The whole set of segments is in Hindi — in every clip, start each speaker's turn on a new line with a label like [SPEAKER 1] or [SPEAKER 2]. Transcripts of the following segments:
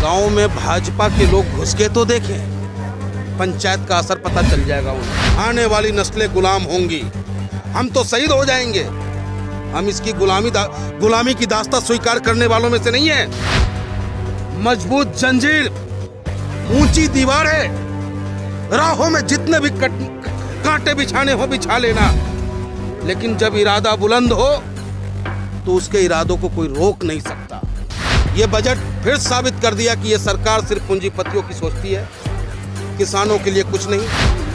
[SPEAKER 1] गांव में भाजपा के लोग घुस के तो देखें, पंचायत का असर पता चल जाएगा उन्हें। आने वाली नस्लें गुलाम होंगी, हम तो शहीद हो जाएंगे। हम इसकी गुलामी की दास्तां स्वीकार करने वालों में से नहीं है। मजबूत जंजीर, ऊंची दीवारें, राहों में जितने भी कांटे बिछाने हो बिछा लेना, लेकिन जब इरादा बुलंद हो तो उसके इरादों को कोई रोक नहीं सकता। ये बजट फिर साबित कर दिया कि ये सरकार सिर्फ पूंजीपतियों की सोचती है, किसानों के लिए कुछ नहीं।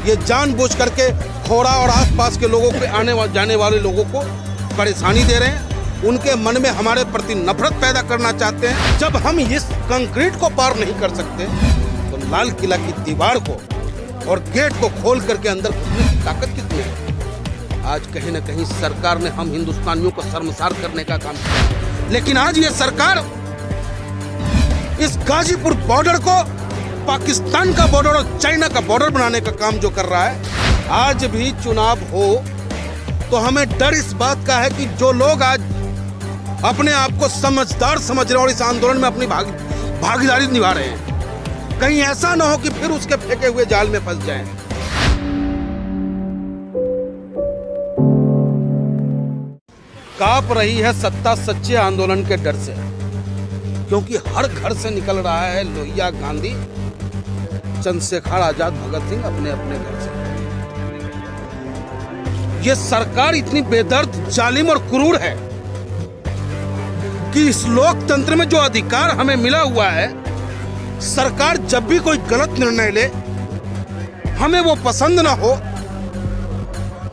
[SPEAKER 1] ये जानबूझ करके खोड़ा और आसपास के लोगों के आने जाने वाले लोगों को परेशानी दे रहे हैं। उनके मन में हमारे प्रति नफरत पैदा करना चाहते हैं। जब हम इस कंक्रीट को पार नहीं कर सकते तो लाल किला की दीवार को और गेट को खोल करके अंदर घुसने की ताकत कितनी है। आज कहीं न कहीं सरकार ने हम हिंदुस्तानियों को शर्मसार करने का काम किया, लेकिन आज ये सरकार इस गाजीपुर बॉर्डर को पाकिस्तान का बॉर्डर और चाइना का बॉर्डर बनाने का काम जो कर रहा है। आज भी चुनाव हो तो हमें डर इस बात का है कि जो लोग आज अपने आप को समझदार समझ रहे हैं और इस आंदोलन में अपनी भागीदारी निभा रहे हैं, कहीं ऐसा ना हो कि फिर उसके फेंके हुए जाल में फंस जाएं। कांप रही है सत्ता सच्चे आंदोलन के डर से, क्योंकि हर घर से निकल रहा है लोहिया गांधी, चंद्रशेखर आजाद, भगत सिंह अपने अपने घर से। ये सरकार इतनी बेदर्द, जालिम और क्रूर है कि इस लोकतंत्र में जो अधिकार हमें मिला हुआ है, सरकार जब भी कोई गलत निर्णय ले, हमें वो पसंद ना हो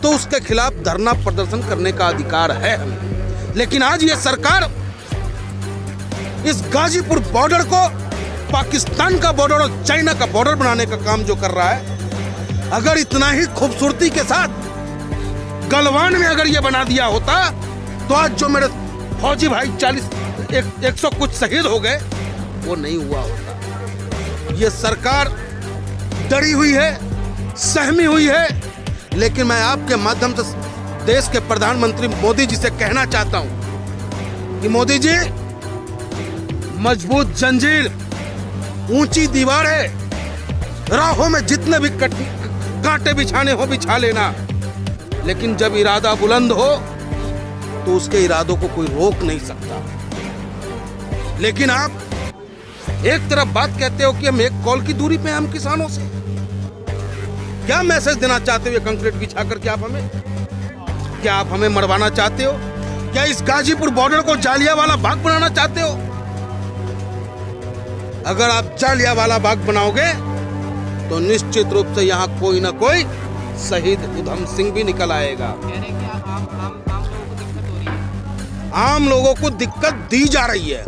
[SPEAKER 1] तो उसके खिलाफ धरना प्रदर्शन करने का अधिकार है हमें। लेकिन आज ये सरकार इस गाजीपुर बॉर्डर को पाकिस्तान का बॉर्डर और चाइना का बॉर्डर बनाने का काम जो कर रहा है, अगर इतना ही खूबसूरती के साथ गलवान में अगर ये बना दिया होता तो आज जो मेरे फौजी भाई 100 कुछ शहीद हो गए वो नहीं हुआ होता। ये सरकार डरी हुई है, सहमी हुई है, लेकिन मैं आपके माध्यम से देश के प्रधानमंत्री मोदी जी से कहना चाहता हूं कि मोदी जी, मजबूत जंजीर, ऊंची दीवारें, राहों में जितने भी कांटे बिछाने हो बिछा लेना, लेकिन जब इरादा बुलंद हो तो उसके इरादों को कोई रोक नहीं सकता। लेकिन आप एक तरफ बात कहते हो कि हम एक कॉल की दूरी पे हम किसानों से, क्या मैसेज देना चाहते हो ये कंक्रीट बिछा करके आप हमें? क्या आप हमें मरवाना चाहते हो? क्या इस गाजीपुर बॉर्डर को जालियांवाला बाग बनाना चाहते हो? अगर आप जालियांवाला बाग बनाओगे तो निश्चित रूप से यहाँ कोई ना कोई शहीद उधम सिंह भी निकल आएगा। आम लोगों को दिक्कत दी जा रही है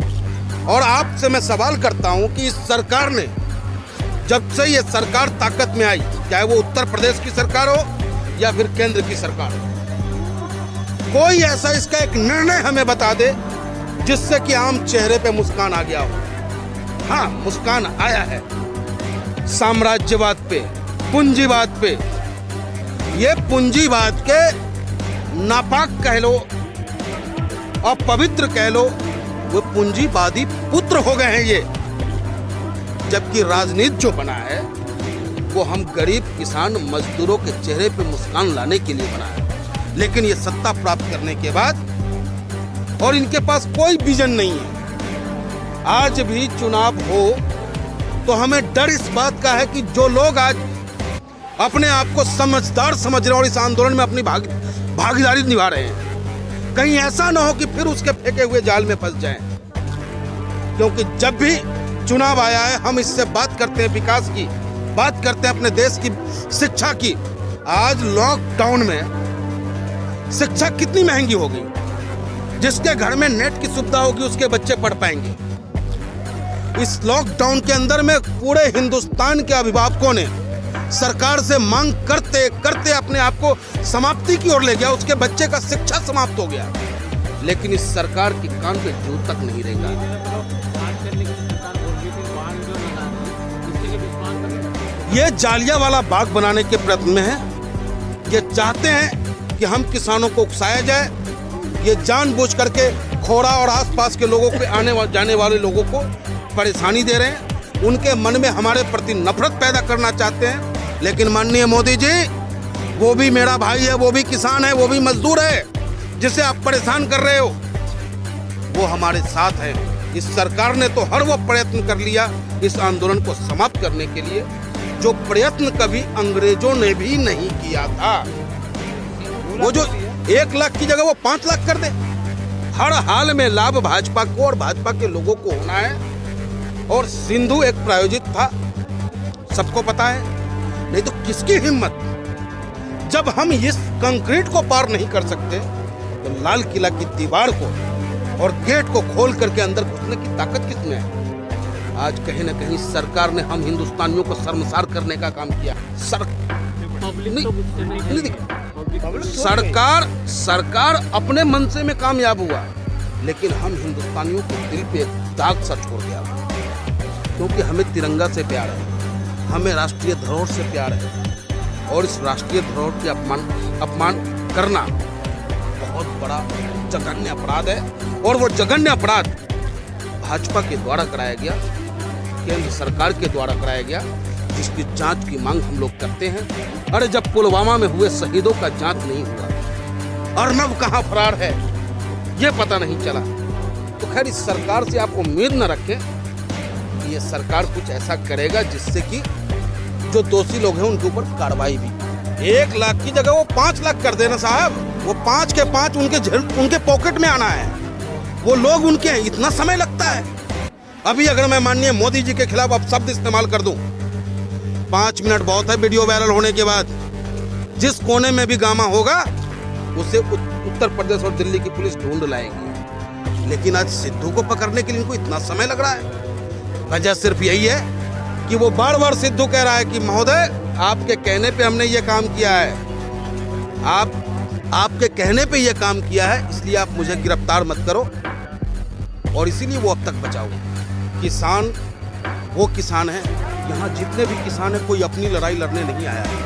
[SPEAKER 1] और आपसे मैं सवाल करता हूं कि इस सरकार ने, जब से ये सरकार ताकत में आई, चाहे वो उत्तर प्रदेश की सरकार हो या फिर केंद्र की सरकार हो, कोई ऐसा इसका एक निर्णय हमें बता दे जिससे कि आम चेहरे पे मुस्कान आ गया हो। हाँ, मुस्कान आया है साम्राज्यवाद पे, पूंजीवाद पे। ये पूंजीवाद के नापाक कह लो, अपवित्र कह लो, वो पूंजीवादी पुत्र हो गए हैं ये। जबकि राजनीति जो बना है वो हम गरीब किसान मजदूरों के चेहरे पे मुस्कान लाने के लिए बना है। लेकिन ये सत्ता प्राप्त करने के बाद और इनके पास कोई विजन नहीं है। आज भी चुनाव हो तो हमें डर इस बात का है कि जो लोग आज अपने आप को समझदार समझ रहे हैं और इस आंदोलन में अपनी भागीदारी निभा रहे हैं, कहीं ऐसा ना हो कि फिर उसके फेंके हुए जाल में फंस जाएं। क्योंकि जब भी चुनाव आया है, हम इससे बात करते हैं विकास की, बात करते हैं अपने देश की शिक्षा की। आज लॉकडाउन में शिक्षा कितनी महंगी हो गई। जिसके घर में नेट की सुविधा होगी उसके बच्चे पढ़ पाएंगे। इस लॉकडाउन के अंदर में पूरे हिंदुस्तान के अभिभावकों ने सरकार से मांग करते करते अपने आप को समाप्ति की ओर ले गया। उसके बच्चे का शिक्षा समाप्त हो गया, लेकिन इस सरकार की कान पे जू तक नहीं रहेगा। ये जालियांवाला बाग बनाने के प्रयत्न में है। ये चाहते हैं कि हम किसानों को उकसाया जाए। ये जानबूझ करके खोड़ा और आसपास के लोगों के आने जाने वाले लोगों को परेशानी दे रहे हैं, उनके मन में हमारे प्रति नफरत पैदा करना चाहते हैं। लेकिन माननीय मोदी जी, वो भी मेरा भाई है, वो भी किसान है, वो भी मजदूर है, जिसे आप परेशान कर रहे हो, वो हमारे साथ है। इस सरकार ने तो हर वो प्रयत्न कर लिया इस आंदोलन को समाप्त करने के लिए, जो प्रयत्न कभी अंग्रेजों ने भी नहीं किया था। वो जो 1 लाख की जगह वो 5 लाख कर दे। हर हाल में लाभ भाजपा को और भाजपा के लोगों को होना है। और सिंधु एक प्रायोजित था, सबको पता है। नहीं तो किसकी हिम्मत, जब हम इस कंक्रीट को पार नहीं कर सकते तो लाल किला की दीवार को और गेट को खोल करके अंदर घुसने की ताकत किसमें है? आज कहीं न कहीं सरकार ने हम हिंदुस्तानियों को शर्मसार करने का काम किया। सरकार अपने मनसे में कामयाब हुआ, लेकिन हम हिंदुस्तानियों के दिल पे एक दाग सा छोड़ गया, क्योंकि हमें तिरंगा से प्यार है, हमें राष्ट्रीय धरोहर से प्यार है। और इस राष्ट्रीय धरोहर के अपमान करना बहुत बड़ा जघन्य अपराध है। और वो जघन्य अपराध भाजपा के द्वारा कराया गया, केंद्र सरकार के द्वारा कराया गया, जिसकी जांच की मांग हम लोग करते हैं। अरे जब पुलवामा में हुए शहीदों का जांच नहीं हुआ, अर्नब कहां फरार है ये पता नहीं चला, तो खैर इस सरकार से आप उम्मीद न रखें कि ये सरकार कुछ ऐसा करेगा जिससे कि जो दोषी लोग हैं उनके ऊपर कार्रवाई भी। 1 लाख की जगह वो 5 लाख कर देना साहब। वो 5 के 5 उनके पॉकेट में आना है, वो लोग उनके हैं, इतना समय लगता है। अभी अगर मैं माननीय मोदी जी के खिलाफ अब शब्द इस्तेमाल कर दूं, 5 मिनट बहुत है वीडियो वायरल होने के बाद। जिस कोने में भी गामा होगा उसे उत्तर प्रदेश और दिल्ली की पुलिस ढूंढ लाएगी। लेकिन आज सिद्धू को पकड़ने के लिए इनको इतना समय लग रहा है। वजह सिर्फ यही है कि वो बार बार सिद्धू कह रहा है कि महोदय आपके कहने पे हमने ये काम किया है, आपके कहने पे ये काम किया है, इसलिए आप मुझे गिरफ्तार मत करो। और इसीलिए वो अब तक बचा हुआ। किसान वो किसान है, यहाँ जितने भी किसान हैं कोई अपनी लड़ाई लड़ने नहीं आया है।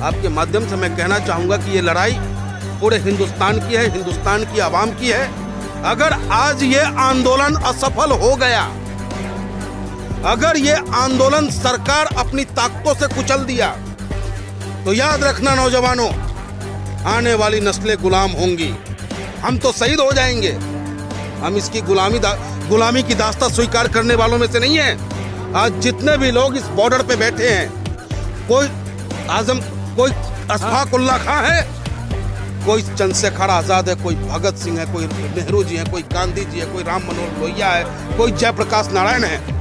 [SPEAKER 1] आपके माध्यम से मैं कहना चाहूँगा कि ये लड़ाई पूरे हिंदुस्तान की है, हिंदुस्तान की आवाम की है। अगर आज ये आंदोलन असफल हो गया, अगर ये आंदोलन सरकार अपनी ताकतों से कुचल दिया, तो याद रखना नौजवानों, आने वाली नस्लें गुलाम होंगी। हम तो शहीद हो जाएंगे, हम इसकी गुलामी की दास्तां स्वीकार करने वालों में से नहीं है। आज जितने भी लोग इस बॉर्डर पे बैठे हैं, कोई अशफाक उल्लाह खां है, कोई चंद्रशेखर आजाद है, कोई भगत सिंह है, कोई नेहरू जी है, कोई गांधी जी है, कोई राम मनोहर लोहिया है, कोई जयप्रकाश नारायण है।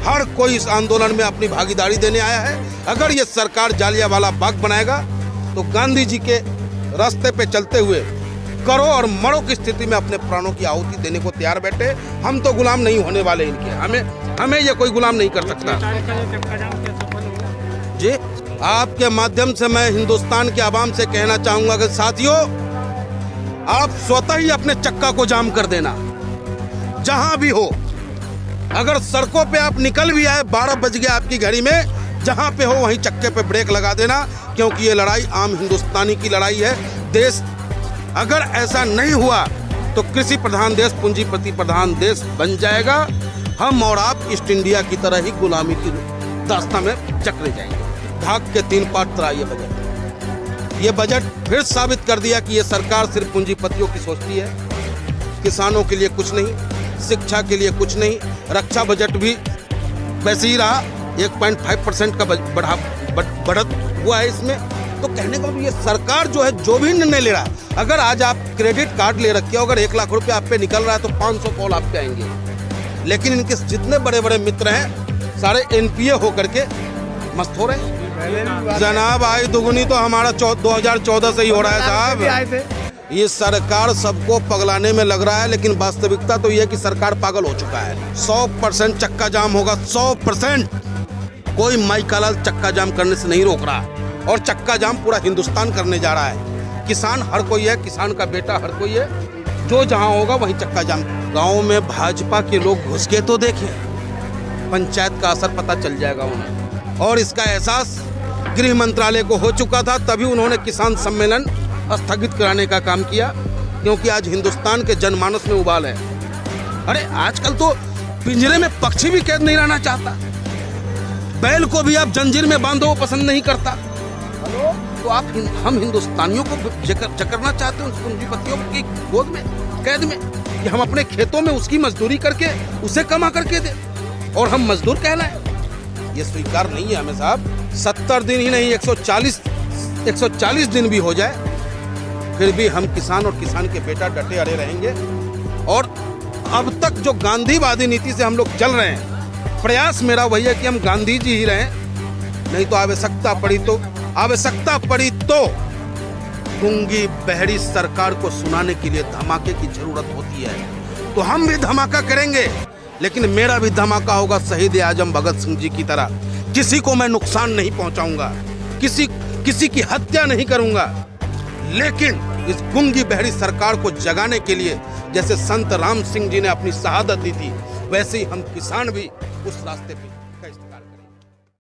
[SPEAKER 1] हर कोई इस आंदोलन में अपनी भागीदारी देने आया है। अगर ये सरकार जालियांवाला बाग बनाएगा तो गांधी जी के रास्ते पे चलते हुए करो और मरो की स्थिति में अपने प्राणों की आहुति देने को तैयार बैठे। हम तो गुलाम नहीं होने वाले इनके, हमें ये कोई गुलाम नहीं कर सकता। जी, आपके माध्यम से मैं हिंदुस्तान के आवाम से कहना चाहूंगा कि साथियों, आप स्वतः ही अपने चक्का को जाम कर देना, जहां भी हो। अगर सड़कों पे आप निकल भी आए, 12 बज गया आपकी घड़ी में, जहां पे हो वहीं चक्के पे ब्रेक लगा देना, क्योंकि ये लड़ाई आम हिंदुस्तानी की लड़ाई है। देश अगर ऐसा नहीं हुआ तो कृषि प्रधान देश, पूंजीपति प्रधान देश बन जाएगा। हम और आप ईस्ट इंडिया की तरह ही गुलामी की दास्तां में चकरे जाएंगे। भाग के 3 पार्ट रहा ये बजट फिर साबित कर दिया कि ये सरकार सिर्फ पूंजीपतियों की सोचती है, किसानों के लिए कुछ नहीं, शिक्षा के लिए कुछ नहीं। रक्षा बजट भी वैसे ही रहा, 1.5% का बढ़त हुआ है इसमें। तो कहने का मतलब ये सरकार जो है, जो भी निर्णय ले रहा है, अगर आज आप क्रेडिट कार्ड ले रखे हो, अगर 1 लाख रुपए आप पे निकल रहा है तो 500 कॉल आप पे आएंगे। लेकिन इनके जितने बड़े बड़े मित्र हैं सारे एनपीए होकर के मस्त हो रहे हैं। जनाब आई दुगुनी तो हमारा 2014 से ही हो रहा है साहब। ये सरकार सबको पगलाने में लग रहा है, लेकिन वास्तविकता तो यह है कि सरकार पागल हो चुका है। 100% चक्का जाम होगा, 100%। कोई माइकालाल चक्का जाम करने से नहीं रोक रहा, और चक्का जाम पूरा हिंदुस्तान करने जा रहा है। किसान हर कोई है, किसान का बेटा हर कोई है, जो जहां होगा वहीं चक्का जाम। गाँव में भाजपा के लोग घुस के तो देखें, पंचायत का असर पता चल जाएगा उन्हें। और इसका एहसास गृह मंत्रालय को हो चुका था, तभी उन्होंने किसान सम्मेलन स्थगित कराने का काम किया, क्योंकि आज हिंदुस्तान के जनमानस में उबाल है। अरे आजकल तो पिंजरे में पक्षी भी कैद नहीं रहना चाहता। बैल को भी आप जंजीर में बांधो, वो पसंद नहीं करता। तो आप हम हिंदुस्तानियों को जकड़ना चाहते हैं उस पूंजीपतियों की गोद में, कैद में, कि हम अपने खेतों में उसकी मजदूरी करके उसे कमा करके दे और हम मजदूर कहलाएं। ये स्वीकार नहीं है हमें साहब। 70 दिन ही नहीं, 140 दिन भी हो जाए फिर भी हम किसान और किसान के बेटा डटे अड़े रहेंगे। और अब तक जो गांधीवादी नीति से हम लोग चल रहे हैं, प्रयास मेरा वही है कि हम गांधी जी ही रहें। नहीं तो आवश्यकता पड़ी तो गूंगी बहरी सरकार को सुनाने के लिए धमाके की जरूरत होती है, तो हम भी धमाका करेंगे। लेकिन मेरा भी धमाका होगा शहीद आजम भगत सिंह जी की तरह। किसी को मैं नुकसान नहीं पहुंचाऊंगा, किसी की हत्या नहीं करूंगा। लेकिन इस गूंगी बहरी सरकार को जगाने के लिए जैसे संत राम सिंह जी ने अपनी शहादत दी थी, वैसे ही हम किसान भी उस रास्ते पे का इस्तेमाल करेंगे।